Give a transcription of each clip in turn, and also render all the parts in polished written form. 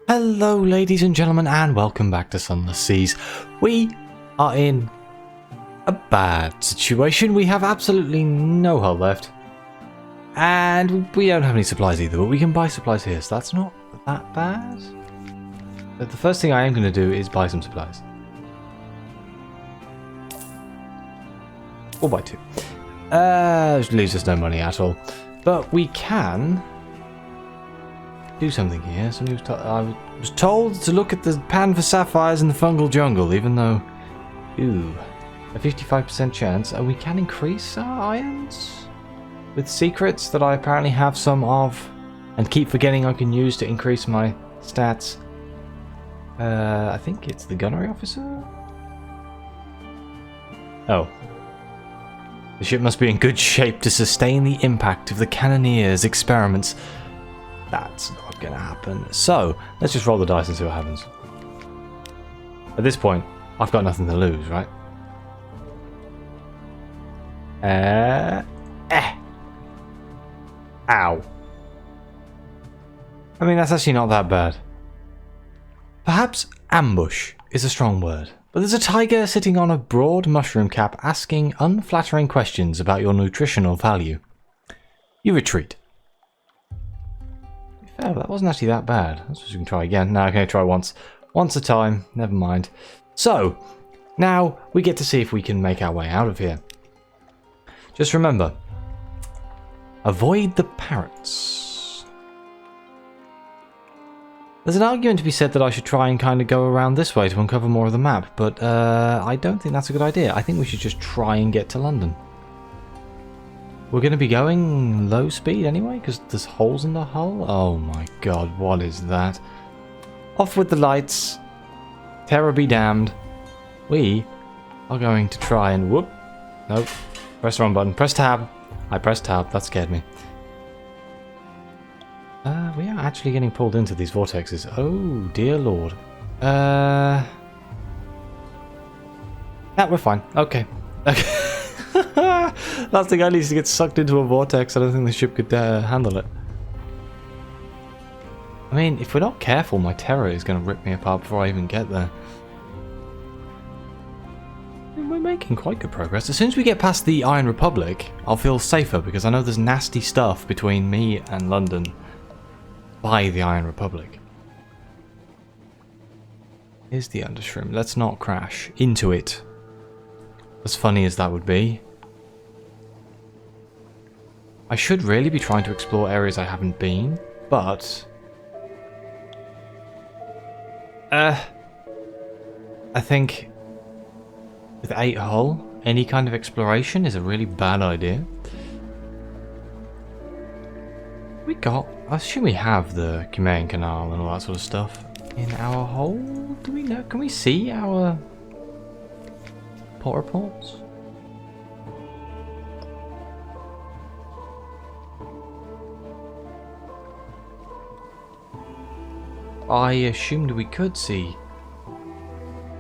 Hello ladies and gentlemen, and welcome back to Sunless Seas. We are in a bad situation. We have absolutely no hull left. And we don't have any supplies either, but we can buy supplies here, so that's not that bad. But the first thing I am going to do is buy some supplies. Or buy two. Which leaves us no money at all. But we can do something here. I was told to look at the pan for sapphires in the fungal jungle, even though, a 55% chance, and we can increase our irons with secrets that I apparently have some of, and keep forgetting I can use to increase my stats. I think it's the gunnery officer. Oh. The ship must be in good shape to sustain the impact of the cannoneers' experiments. That's not going to happen. So, let's just roll the dice and see what happens. At this point, I've got nothing to lose, right? Ow. I mean, that's actually not that bad. Perhaps ambush is a strong word, but there's a tiger sitting on a broad mushroom cap asking unflattering questions about your nutritional value. You retreat. Oh, that wasn't actually that bad. I suppose we can try again. No, okay, try once. Once a time. Never mind. So, now we get to see if we can make our way out of here. Just remember, avoid the parrots. There's an argument to be said that I should try and kind of go around this way to uncover more of the map, but I don't think that's a good idea. I think we should just try and get to London. We're going to be going low speed anyway, because there's holes in the hull. Oh my god, what is that? Off with the lights. Terror be damned. We are going to try and... Whoop. Nope. Press the wrong button. Press tab. I pressed tab. That scared me. We are actually getting pulled into these vortexes. Oh, dear lord. Yeah, we're fine. Okay. Okay. Last thing I need is to get sucked into a vortex. I don't think the ship could handle it. I mean, if we're not careful, my terror is going to rip me apart before I even get there. We're making quite good progress. As soon as we get past the Iron Republic, I'll feel safer because I know there's nasty stuff between me and London by the Iron Republic. Here's the Undershroom. Let's not crash into it. As funny as that would be. I should really be trying to explore areas I haven't been, but... I think with 8 hull, any kind of exploration is a really bad idea. I assume we have the Chimaean Canal and all that sort of stuff in our hull. Do we know? Can we see our port reports? I assumed we could see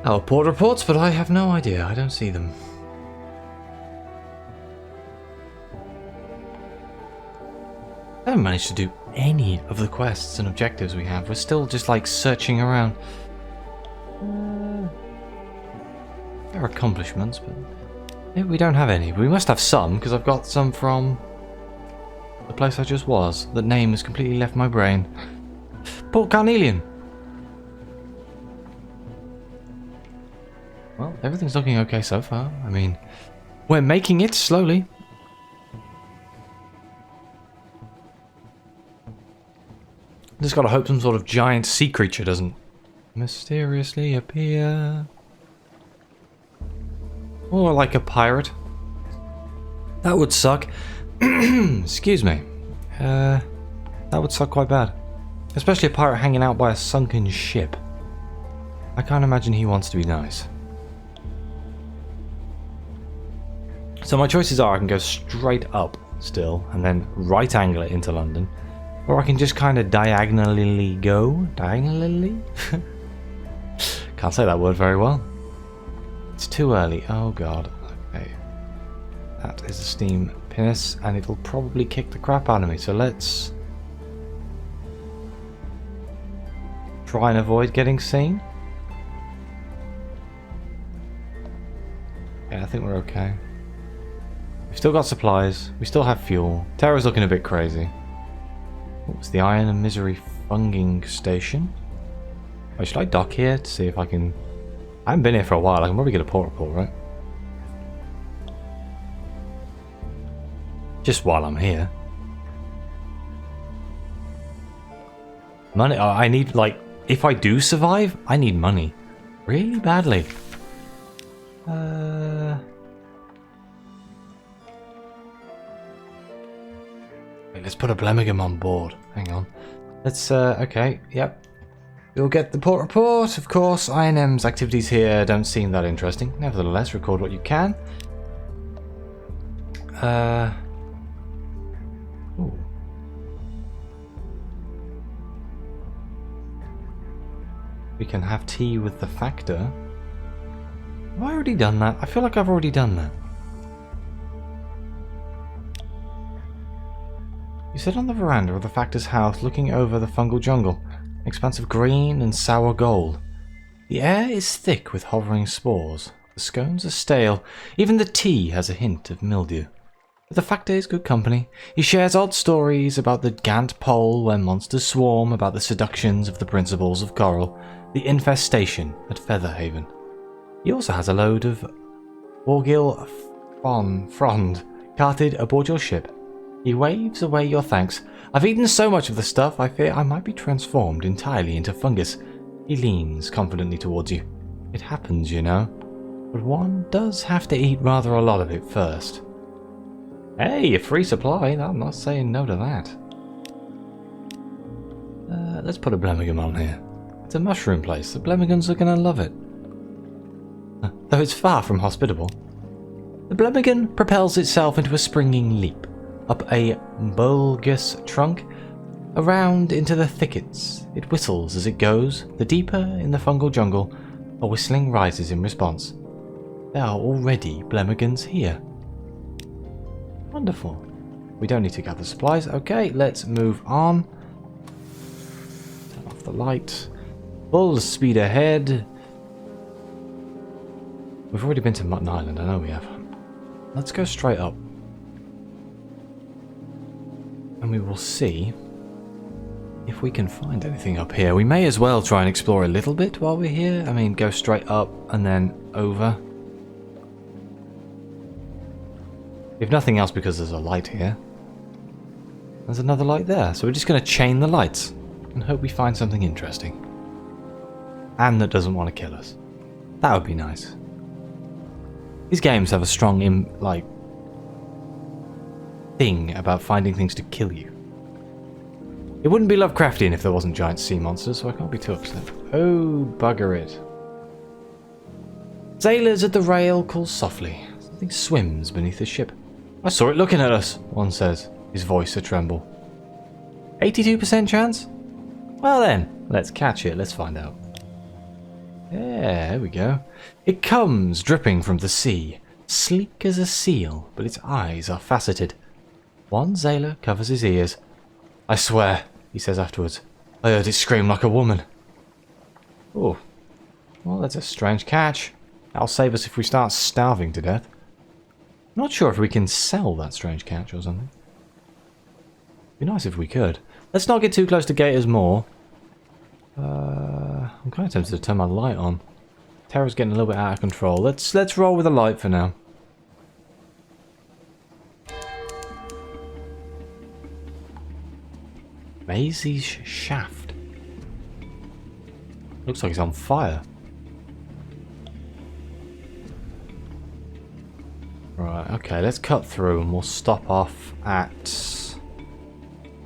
our port reports, but I have no idea. I don't see them. I haven't managed to do any of the quests and objectives we have. We're still just like searching around. There are accomplishments, but we don't have any. We must have some, because I've got some from the place I just was. The name has completely left my brain. Port Carnelian. Well, everything's looking okay so far. I mean, we're making it slowly. Just gotta hope some sort of giant sea creature doesn't mysteriously appear. Or like a pirate. That would suck. Excuse me. That would suck quite bad. Especially a pirate hanging out by a sunken ship. I can't imagine he wants to be nice. So my choices are I can go straight up still and then right angle it into London. Or I can just kind of diagonally go. Diagonally? Can't say that word very well. It's too early. Oh god. Okay. That is a steam pinnace and it'll probably kick the crap out of me. So let's try and avoid getting seen. Yeah, I think we're okay. We've still got supplies. We still have fuel. Terra's looking a bit crazy. What's the Iron and Misery Funging Station? Oh, should I dock here to see if I can... I haven't been here for a while. I can probably get a port report, right? Just while I'm here. Money. Oh, I need, like... If I do survive, I need money. Really badly. Wait, let's put a Blemigam on board. Hang on. Let's, okay, yep. We'll get the port report. Of course, INM's activities here don't seem that interesting. Nevertheless, record what you can. Ooh. We can have tea with the Factor. Have I already done that? I feel like I've already done that. You sit on the veranda of the Factor's house looking over the fungal jungle. An expanse of green and sour gold. The air is thick with hovering spores. The scones are stale. Even the tea has a hint of mildew. But the Factor is good company. He shares odd stories about the Gant Pole where monsters swarm, about the seductions of the principles of coral, the infestation at Featherhaven. He also has a load of Orgil Frond carted aboard your ship. He waves away your thanks. I've eaten so much of the stuff, I fear I might be transformed entirely into fungus. He leans confidently towards you. It happens, you know. But one does have to eat rather a lot of it first. Hey, a free supply. I'm not saying no to that. Let's put a Blemigam on here. It's a mushroom place. The Blemigans are going to love it. Though it's far from hospitable. The Blemigan propels itself into a springing leap, up a bulbous trunk, around into the thickets. It whistles as it goes. The deeper in the fungal jungle, a whistling rises in response. There are already Blemigans here. Wonderful. We don't need to gather supplies. Okay, let's move on. Turn off the light. Full speed ahead. We've already been to Mutton Island, I know we have. Let's go straight up. And we will see if we can find anything up here. We may as well try and explore a little bit while we're here. I mean, go straight up and then over. If nothing else, because there's a light here. There's another light there. So we're just going to chain the lights and hope we find something interesting. And that doesn't want to kill us. That would be nice. These games have a strong, thing about finding things to kill you. It wouldn't be Lovecraftian if there wasn't giant sea monsters, so I can't be too upset. Oh, bugger it. Sailors at the rail call softly. Something swims beneath the ship. I saw it looking at us, one says, his voice a tremble. 82% chance? Well then, let's catch it, let's find out. Yeah, there we go. It comes dripping from the sea, sleek as a seal, but its eyes are faceted. One sailor covers his ears. I swear, he says afterwards, I heard it scream like a woman. Oh, well, that's a strange catch. That'll save us if we start starving to death. Not sure if we can sell that strange catch or something. Be nice if we could. Let's not get too close to Gators Moor. I'm kind of tempted to turn my light on. Terra's getting a little bit out of control. Let's roll with a light for now. Maisie's shaft. Looks like it's on fire. Right, okay, let's cut through and we'll stop off at...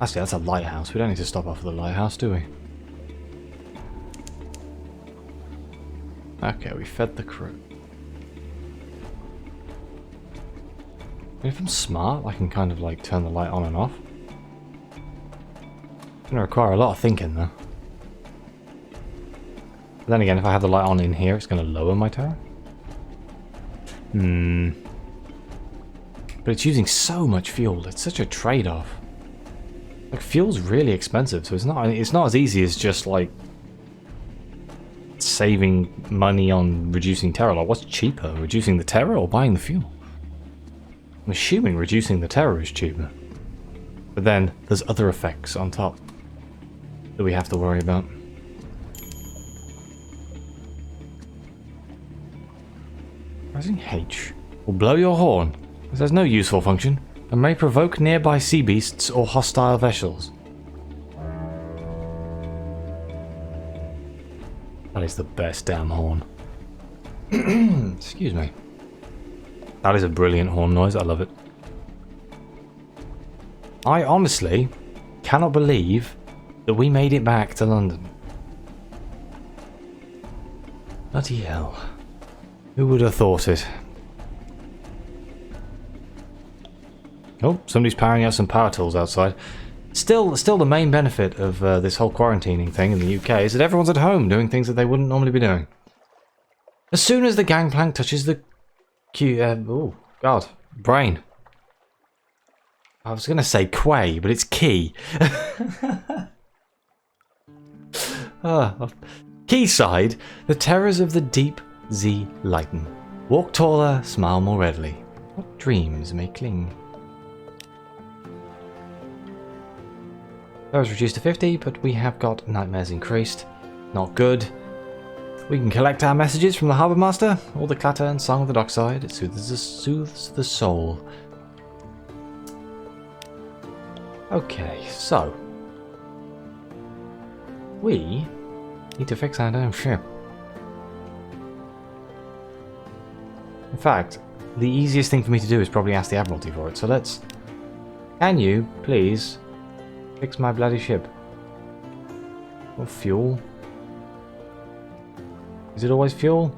Actually, that's a lighthouse. We don't need to stop off at the lighthouse, do we? Okay, we fed the crew. If I'm smart, I can kind of like turn the light on and off. It's going to require a lot of thinking though. But then again, if I have the light on in here, it's going to lower my terror. But it's using so much fuel. It's such a trade-off. Like, fuel's really expensive, so it's not as easy as just like saving money on reducing terror. Like, what's cheaper, reducing the terror or buying the fuel? I'm assuming reducing the terror is cheaper. But then there's other effects on top that we have to worry about. Pressing H will blow your horn, as there's no useful function, and may provoke nearby sea beasts or hostile vessels. That is the best damn horn. Excuse me. That is a brilliant horn noise, I love it. I honestly cannot believe that we made it back to London. Bloody hell. Who would have thought it? Oh, somebody's powering out some power tools outside. Still the main benefit of this whole quarantining thing in the UK is that everyone's at home doing things that they wouldn't normally be doing. As soon as the gangplank touches the oh, God. Brain. I was going to say quay, but it's key. Quayside, the terrors of the deep Z lighten. Walk taller, smile more readily. What dreams may cling? That was reduced to 50, but we have got nightmares increased. Not good. We can collect our messages from the harbour master, or the clatter and song of the dockside. It soothes the soul. Okay, so we need to fix our damn ship. In fact, the easiest thing for me to do is probably ask the Admiralty for it. So let's... Can you, please, fix my bloody ship? Or fuel? Is it always fuel?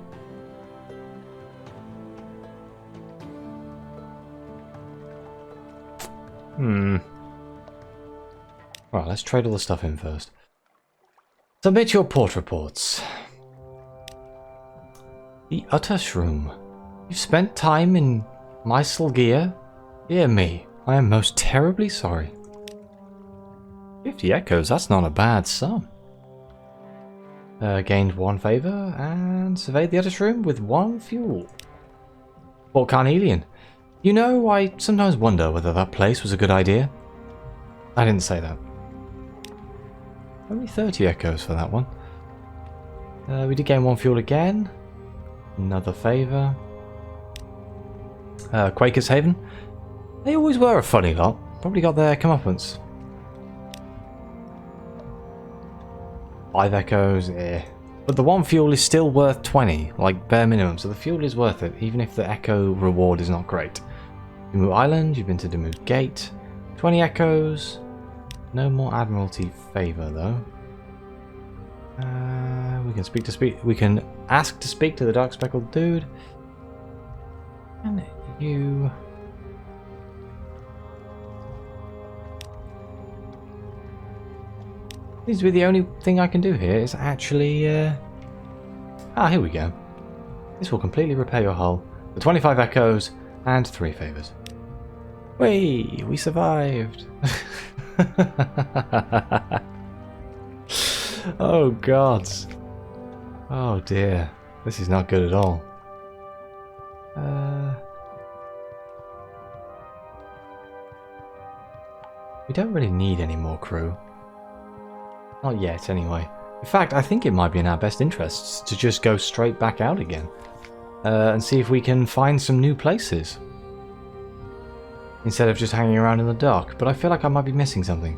Right, let's trade all the stuff in first. Submit your port reports. The Utter Shroom. You've spent time in Myselgear? Dear me, I am most terribly sorry. 50 echoes, that's not a bad sum. Gained 1 favour and surveyed the Utter Shroom with 1 fuel. Port Carnelian. You know, I sometimes wonder whether that place was a good idea. I didn't say that. Only 30 echoes for that one. We did gain 1 fuel again. Another favour. Quaker's Haven. They always were a funny lot. Probably got their comeuppance. 5 echoes, eh. But the 1 fuel is still worth 20, like bare minimum, so the fuel is worth it, even if the echo reward is not great. Demuth Island, you've been to Demuth Gate. 20 echoes. No more Admiralty favour though. We can ask to speak to the dark speckled dude. And you. Seems to be the only thing I can do here is actually here we go. This will completely repair your hull. The 25 echoes and 3 favours. Whey! We survived! Oh gods. Oh dear. This is not good at all. We don't really need any more crew. Not yet, anyway. In fact, I think it might be in our best interests to just go straight back out again. And see if we can find some new places. Instead of just hanging around in the dock. But I feel like I might be missing something.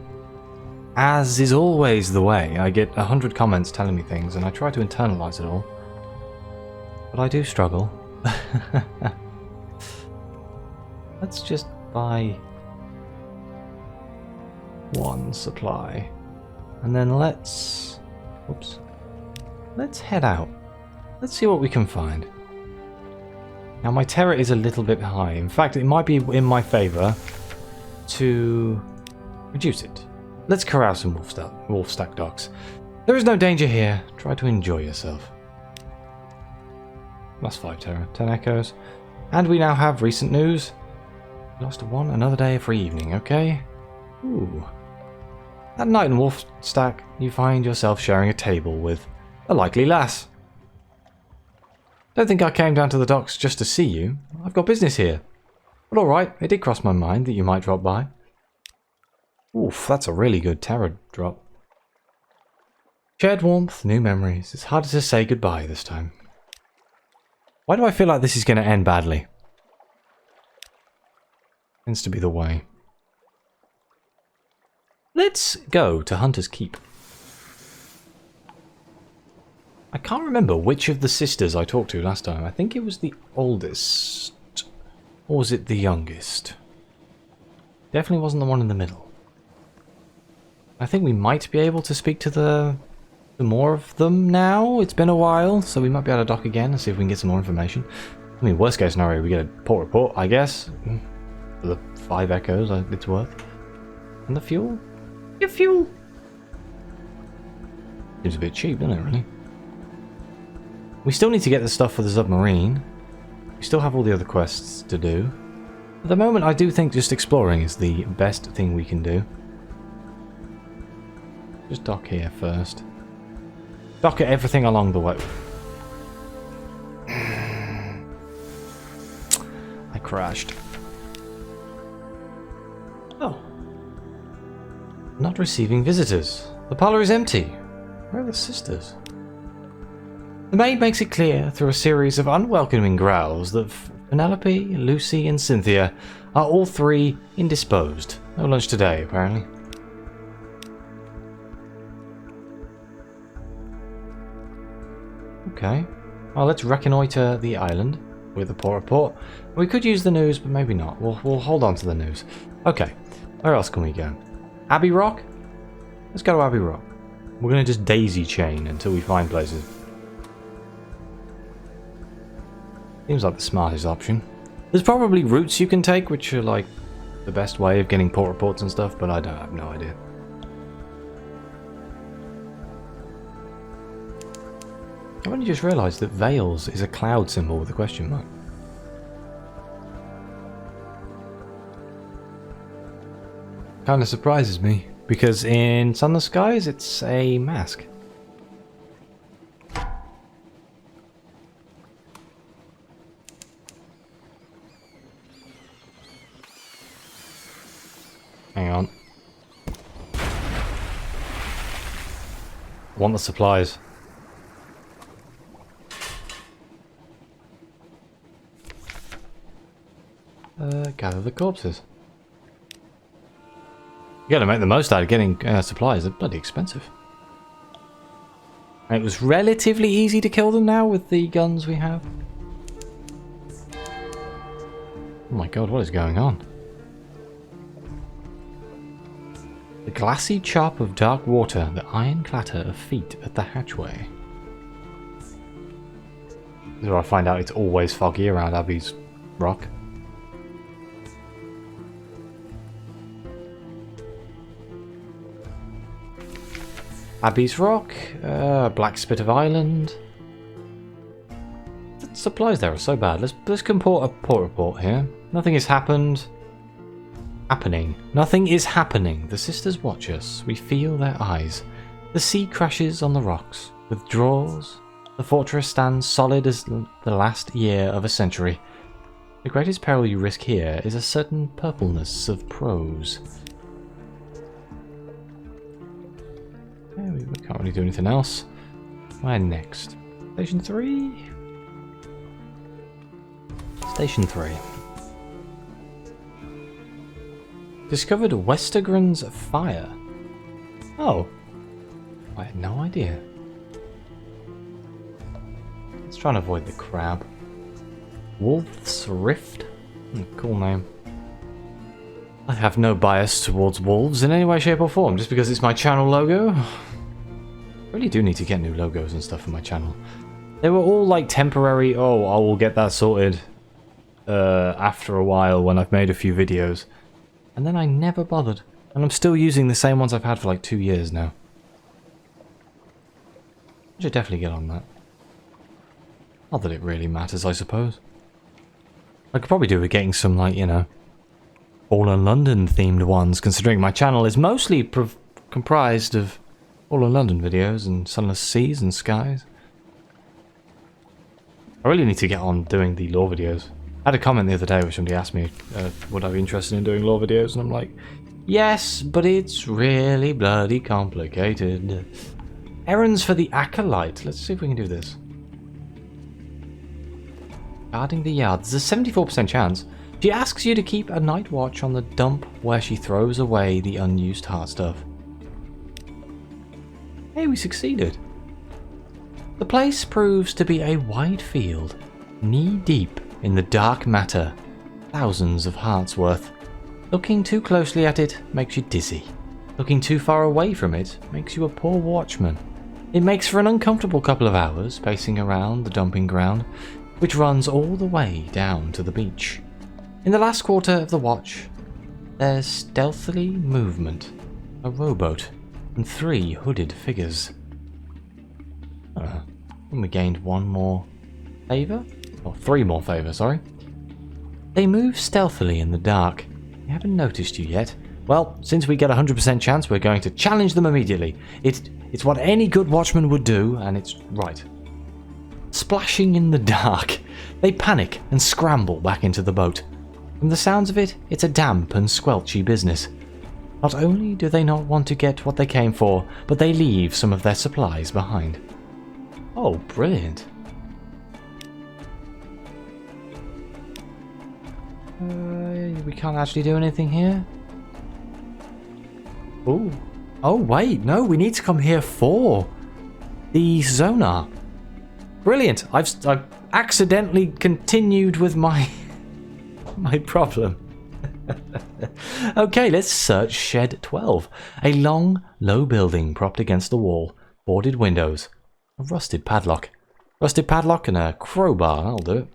As is always the way, I get 100 comments telling me things and I try to internalize it all. But I do struggle. Let's just buy 1 supply. And then let's head out. Let's see what we can find. Now my terror is a little bit high. In fact, it might be in my favour to reduce it. Let's corral some wolf-stack docks. There is no danger here. Try to enjoy yourself. Plus 5 terror, 10 echoes. And we now have recent news. Lost 1, another day, a free evening, okay? Ooh. At night in Wolfstack, you find yourself sharing a table with A likely lass. Don't think I came down to the docks just to see you. I've got business here. But alright, it did cross my mind that you might drop by. Oof, that's a really good terror drop. Shared warmth, new memories. It's harder to say goodbye this time. Why do I feel like this is going to end badly? Tends to be the way. Let's go to Hunter's Keep. I can't remember which of the sisters I talked to last time. I think it was the oldest. Or was it the youngest? Definitely wasn't the one in the middle. I think we might be able to speak to the more of them now. It's been a while, so we might be able to dock again and see if we can get some more information. I mean, worst case scenario, we get a port report, I guess. For the 5 echoes, it's worth. And the fuel? Your fuel! Seems a bit cheap, doesn't it, really? We still need to get the stuff for the submarine. We still have all the other quests to do. At the moment, I do think just exploring is the best thing we can do. Just dock here first. Dock at everything along the way. I crashed. Oh. Not receiving visitors. The parlour is empty. Where are the sisters? The maid makes it clear through a series of unwelcoming growls that Penelope, Lucy and Cynthia are all 3 indisposed. No lunch today, apparently. Okay. Well, let's reconnoitre the island with a port report. We could use the news, but maybe not. We'll hold on to the news. Okay. Where else can we go? Abbey Rock? Let's go to Abbey Rock. We're going to just daisy chain until we find places. Seems like the smartest option. There's probably routes you can take, which are like the best way of getting port reports and stuff, but I have no idea. I've only just realised that Veils is a cloud symbol with a question mark. Kind of surprises me, because in Sunless Skies it's a mask. Hang on. I want the supplies. Gather the corpses. You gotta make the most out of getting supplies. They're bloody expensive. And it was relatively easy to kill them now with the guns we have. Oh my god, what is going on? The glassy chop of dark water, the iron clatter of feet at the hatchway. This is where I find out it's always foggy around Abbey's Rock. Abbey's Rock, Black Spit of Island. The supplies there are so bad. Let's comport a port report here. Nothing has happened. Nothing is happening. The sisters watch us. We feel their eyes. The sea crashes on the rocks. Withdraws. The fortress stands solid as the last year of a century. The greatest peril you risk here is a certain purpleness of prose. We can't really do anything else. Where next? Station 3? Station 3. Discovered Westergren's fire. Oh. I had no idea. Let's try and avoid the crab. Wolf's Rift? Cool name. I have no bias towards wolves in any way, shape or form, just because it's my channel logo. I really do need to get new logos and stuff for my channel. They were all like temporary, oh, I will get that sorted after a while when I've made a few videos. And then I never bothered. And I'm still using the same ones I've had for like 2 years now. I should definitely get on that. Not that it really matters, I suppose. I could probably do with getting some, like, you know, all in London themed ones, considering my channel is mostly comprised of All in London videos and Sunless Seas and Skies. I really need to get on doing the lore videos. I had a comment the other day where somebody asked me would I be interested in doing lore videos, and I'm like, yes, but it's really bloody complicated. Errands for the Acolyte. Let's see if we can do this. Guarding the yard. There's a 74% chance. She asks you to keep a night watch on the dump where she throws away the unused heart stuff. Hey, we succeeded. The place proves to be a wide field, knee-deep in the dark matter, thousands of hearts worth. Looking too closely at it makes you dizzy. Looking too far away from it makes you a poor watchman. It makes for an uncomfortable couple of hours pacing around the dumping ground, which runs all the way down to the beach. In the last quarter of the watch, there's stealthily movement, a rowboat, and 3 hooded figures. And we gained 1 more favour? Or 3 more favour, sorry. They move stealthily in the dark. They haven't noticed you yet. Well, since we get a 100% chance, we're going to challenge them immediately. It's what any good watchman would do, and it's right. Splashing in the dark, they panic and scramble back into the boat. From the sounds of it, it's a damp and squelchy business. Not only do they not want to get what they came for, but they leave some of their supplies behind. Oh, brilliant. We can't actually do anything here. Ooh. Oh, wait, no, we need to come here for the Zonar. Brilliant. I've accidentally continued with my problem. Okay, let's search Shed 12. A long, low building propped against the wall, boarded windows, a rusted padlock. Rusted padlock and a crowbar, that'll do it.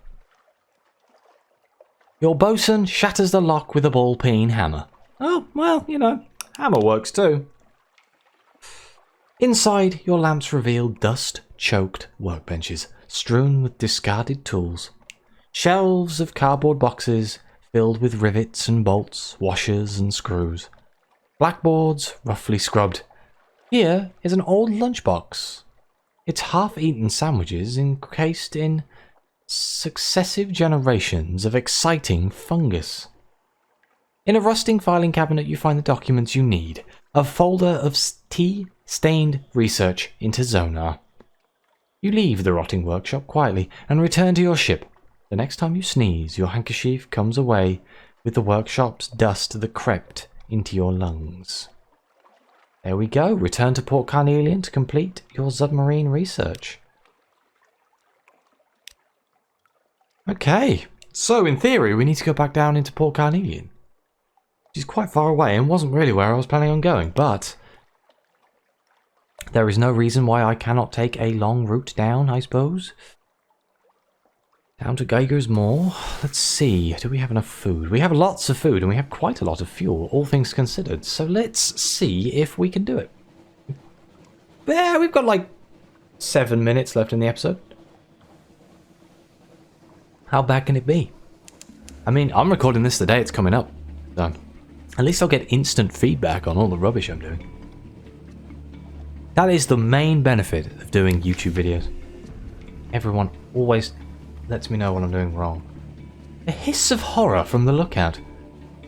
Your bosun shatters the lock with a ball-peen hammer. Oh, well, you know, hammer works too. Inside, your lamps reveal dust-choked workbenches, strewn with discarded tools. Shelves of cardboard boxes filled with rivets and bolts, washers and screws. Blackboards roughly scrubbed. Here is an old lunchbox. Its half-eaten sandwiches encased in successive generations of exciting fungus. In a rusting filing cabinet you find the documents you need. A folder of tea-stained research into Zonar. You leave the rotting workshop quietly and return to your ship. The next time you sneeze, your handkerchief comes away with the workshop's dust that crept into your lungs. There we go. Return to Port Carnelian to complete your Zubmarine research. Okay, so in theory we need to go back down into Port Carnelian, which is quite far away and wasn't really where I was planning on going, but there is no reason why I cannot take a long route down, I suppose. Down to Geiger's Moor. Let's see, do we have enough food? We have lots of food and we have quite a lot of fuel, all things considered, so let's see if we can do it. Yeah, we've got like 7 minutes left in the episode. How bad can it be? I mean, I'm recording this the day it's coming up, so at least I'll get instant feedback on all the rubbish I'm doing. That is the main benefit of doing YouTube videos. Everyone always lets me know what I'm doing wrong. A hiss of horror from the lookout.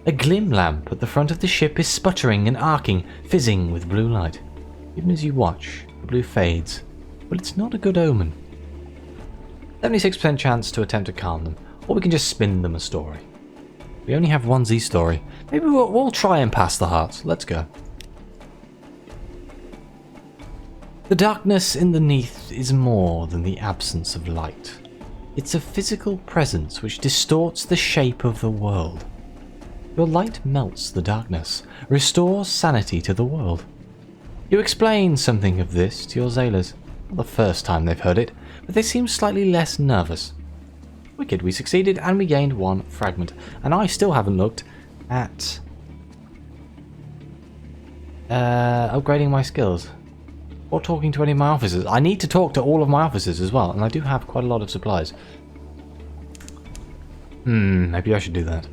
A glim lamp at the front of the ship is sputtering and arcing, fizzing with blue light. Even as you watch, the blue fades, but it's not a good omen. 76% chance to attempt to calm them, or we can just spin them a story. We only have one Z story. Maybe we'll try and pass the hearts. Let's go. The darkness underneath is more than the absence of light. It's a physical presence which distorts the shape of the world. Your light melts the darkness, restores sanity to the world. You explain something of this to your sailors. Not the first time they've heard it, but they seem slightly less nervous. Wicked, we succeeded and we gained 1 fragment. And I still haven't looked at upgrading my skills. Or talking to any of my officers. I need to talk to all of my officers as well, and I do have quite a lot of supplies. Maybe I should do that.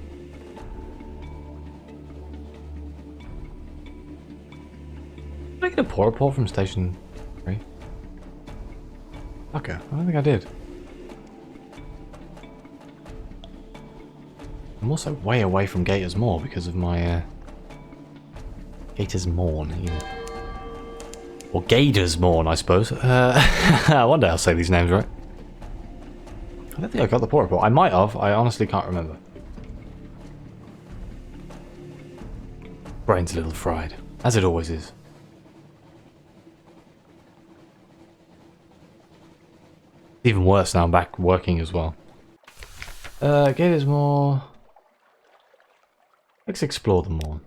get a port report from Station 3? Okay, I don't think I did. I'm also way away from Gator's Moor because of my Gator's Morn. Even. Or Gator's Morn, I suppose. One day I'll say these names right. I don't think I got the port report. I might have. I honestly can't remember. Brain's a little fried, as it always is. Even worse now I'm back working as well. Gator's Moor. Let's explore the Morn.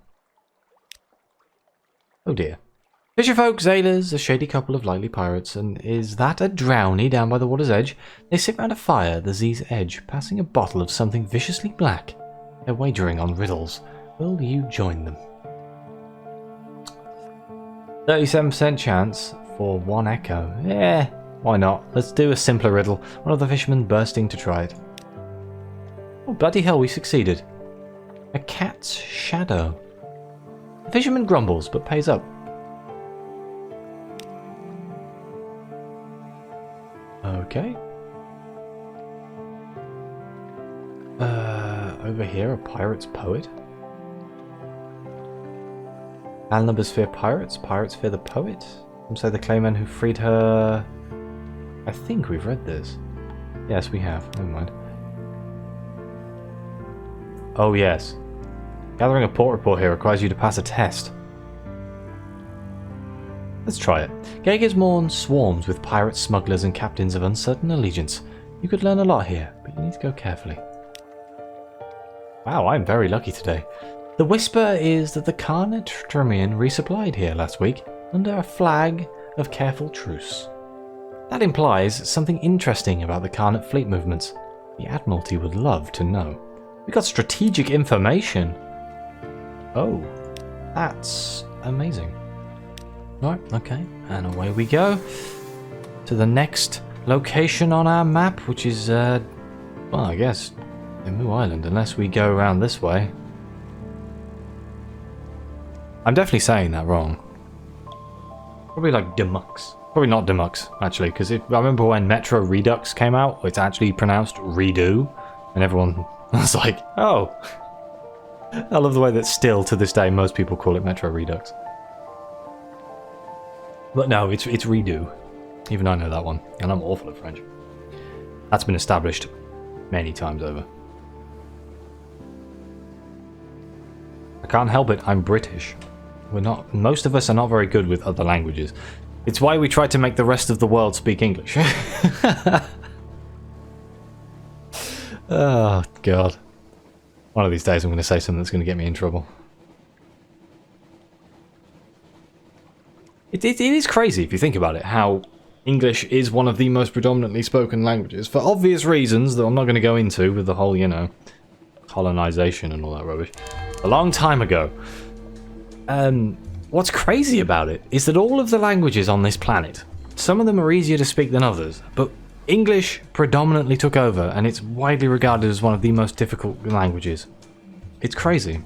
Oh dear. Fisher folk, sailors, a shady couple of lively pirates, and is that a drowny down by the water's edge? They sit round a fire at the Sea's edge, passing a bottle of something viciously black. They're wagering on riddles. Will you join them? 37% chance for one echo. Yeah, why not? Let's do a simpler riddle. One of the fishermen bursting to try it. Oh, bloody hell, we succeeded. A cat's shadow. The fisherman grumbles, but pays up. Okay. Over here, a pirate's poet. Numbers fear pirates, pirates fear the poet. Some say the clayman who freed her... I think we've read this. Yes, we have. Never mind. Oh, yes. Gathering a port report here requires you to pass a test. Let's try it. Gator's Morn swarms with pirates, smugglers, and captains of uncertain allegiance. You could learn a lot here, but you need to go carefully. Wow, I'm very lucky today. The whisper is that the Carnet Tremian resupplied here last week under a flag of careful truce. That implies something interesting about the Carnet fleet movements. The Admiralty would love to know. We got strategic information. Oh, that's amazing. Right, okay, and away we go to the next location on our map, which is, well, I guess, Emu Island, unless we go around this way. I'm definitely saying that wrong. Probably like Demux. Probably not Demux, actually, because I remember when Metro Redux came out, it's actually pronounced Redo, and everyone was like, oh. I love the way that still, to this day, most people call it Metro Redux. But no, it's Redo. Even I know that one, and I'm awful at French. That's been established many times over. I can't help it, I'm British. Most of us are not very good with other languages. It's why we try to make the rest of the world speak English. Oh, God. One of these days I'm going to say something that's going to get me in trouble. It is crazy if you think about it, how English is one of the most predominantly spoken languages, for obvious reasons that I'm not going to go into with the whole, you know, colonization and all that rubbish. A long time ago. What's crazy about it is that all of the languages on this planet, some of them are easier to speak than others, but English predominantly took over, and it's widely regarded as one of the most difficult languages. It's crazy.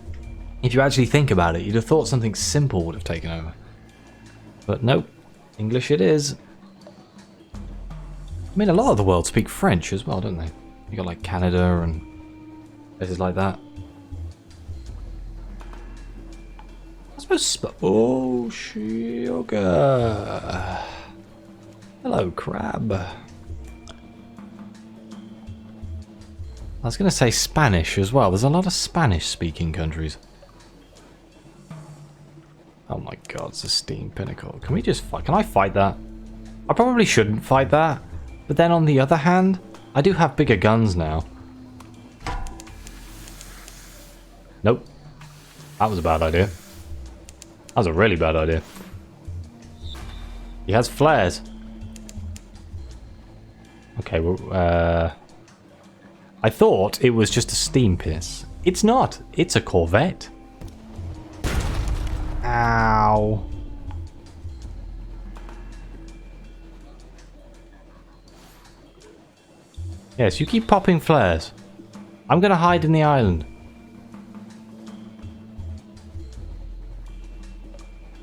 If you actually think about it, you'd have thought something simple would have taken over. But nope, English it is. I mean, a lot of the world speak French as well, don't they? You got like Canada and places like that. I suppose. Oh, sugar. Hello, crab. I was going to say Spanish as well. There's a lot of Spanish-speaking countries. Oh my god, it's a steam pinnacle. Can we just fight? Can I fight that? I probably shouldn't fight that. But then on the other hand, I do have bigger guns now. Nope. That was a bad idea. That was a really bad idea. He has flares. Okay, well, I thought it was just a steam pinnace. It's not. It's a corvette. Ow. Yes, you keep popping flares. I'm gonna hide in the island.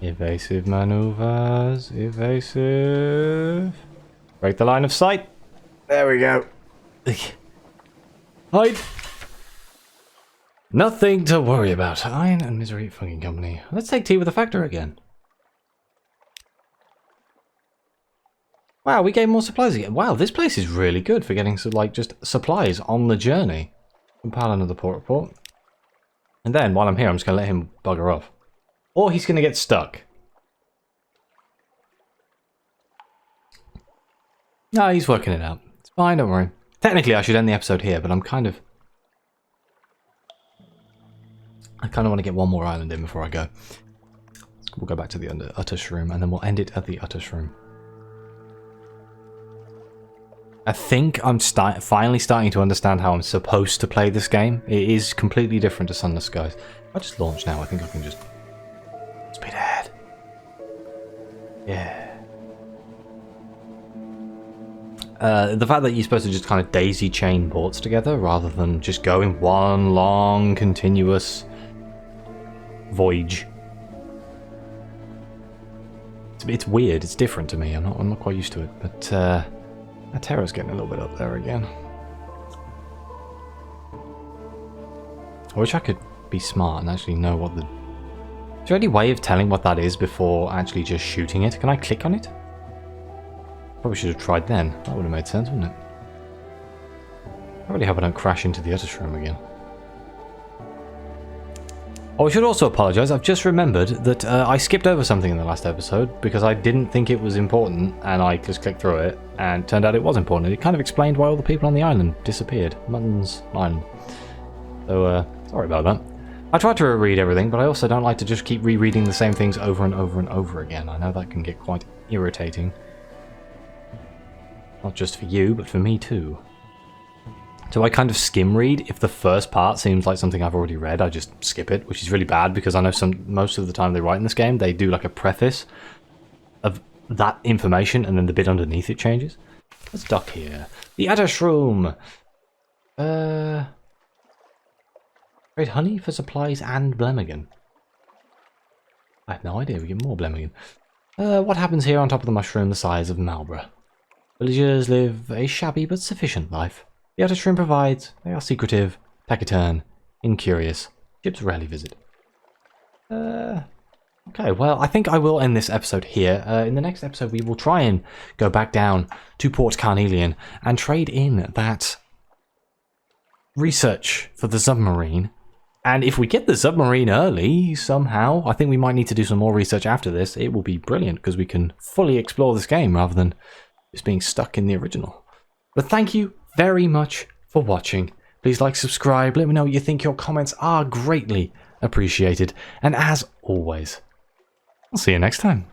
If Evasive maneuvers. Evasive. Break the line of sight. There we go. Hide. Nothing to worry about. Iron and Misery fucking company. Let's take tea with the factor again. Wow, we gained more supplies again. Wow, this place is really good for getting like just supplies on the journey. Compile another port report. And then while I'm here, I'm just gonna let him bugger off. Or he's gonna get stuck. No, he's working it out. It's fine, don't worry. Technically, I should end the episode here, but I kind of want to get one more island in before I go. We'll go back to the Utter Shroom, and then we'll end it at the Utter Shroom. I think I'm finally starting to understand how I'm supposed to play this game. It is completely different to Sunless Skies. If I just launch now, I think I can just speed ahead. Yeah. The fact that you're supposed to just kind of daisy chain ports together rather than just going one long continuous voyage. It's weird. It's different to me. I'm not quite used to it. But our terror's getting a little bit up there again. I wish I could be smart and actually know what the... Is there any way of telling what that is before actually just shooting it? Can I click on it? Probably should have tried then. That would have made sense, wouldn't it? I really hope I don't crash into the Utter Shroom again. Oh, I should also apologise. I've just remembered that I skipped over something in the last episode because I didn't think it was important and I just clicked through it and turned out it was important. It kind of explained why all the people on the island disappeared. Mutton's Island. So, sorry about that. I tried to read everything, but I also don't like to just keep rereading the same things over and over and over again. I know that can get quite irritating. Not just for you, but for me too. So I kind of skim read. If the first part seems like something I've already read, I just skip it, which is really bad because I know most of the time they write in this game, they do like a preface of that information and then the bit underneath it changes. Let's dock here. The Utter Shroom! Trade honey for supplies and Blemigan. I have no idea, we get more Blemigan. What happens here on top of the mushroom the size of Marlborough? Villagers live a shabby but sufficient life. The Utter Shroom provides. They are secretive, taciturn, incurious. Ships rarely visit. Okay, well, I think I will end this episode here. In the next episode, we will try and go back down to Port Carnelian and trade in that research for the submarine. And if we get the submarine early, somehow, I think we might need to do some more research after this. It will be brilliant because we can fully explore this game rather than just being stuck in the original. But thank you very much for watching. Please like, subscribe, let me know what you think. Your comments are greatly appreciated. And as always, I'll see you next time.